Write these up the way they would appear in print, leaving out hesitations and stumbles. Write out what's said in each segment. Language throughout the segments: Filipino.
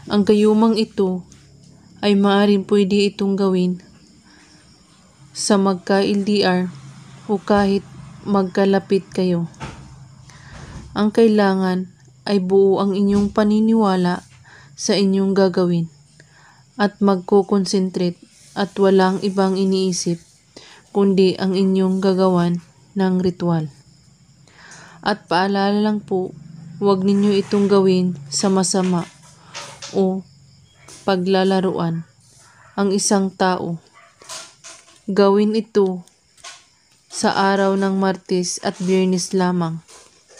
Ang gayumang ito ay maaaring pwede itong gawin sa magka-LDR o kahit magkalapit kayo. Ang kailangan ay buo ang inyong paniniwala sa inyong gagawin at magko-concentrate at walang ibang iniisip kundi ang inyong gagawan ng ritual. At paalala lang po, huwag ninyo itong gawin sa masama o paglalaruan ang isang tao. Gawin ito sa araw ng Martes at Biyernes lamang,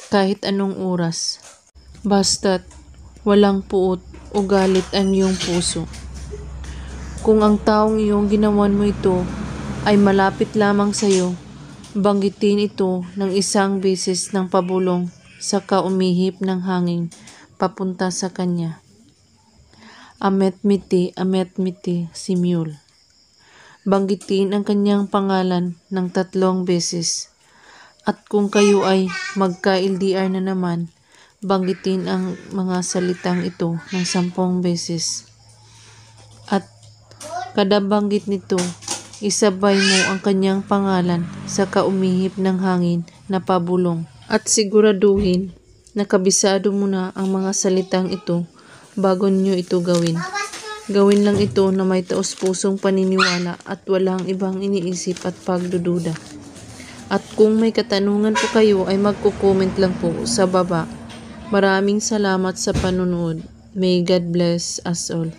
kahit anong oras. Basta't walang puot o galit ang iyong puso. Kung ang taong iyong ginawan mo ito ay malapit lamang sa iyo, banggitin ito ng isang beses ng pabulong saka umihip ng hangin papunta sa kanya. Amet miti simul. Banggitin ang kanyang pangalan ng 3 beses. At kung kayo ay magka-LDR na naman, banggitin ang mga salitang ito ng 10 beses. At kada banggit nito, isabay mo ang kanyang pangalan sa kaumihip ng hangin na pabulong. At siguraduhin na kabisado mo na ang mga salitang ito bago niyo ito gawin. Gawin lang ito na may taos-pusong paniniwala at walang ibang iniisip at pagdududa. At kung may katanungan po kayo ay magko-comment lang po sa baba. Maraming salamat sa panunood. May God bless us all.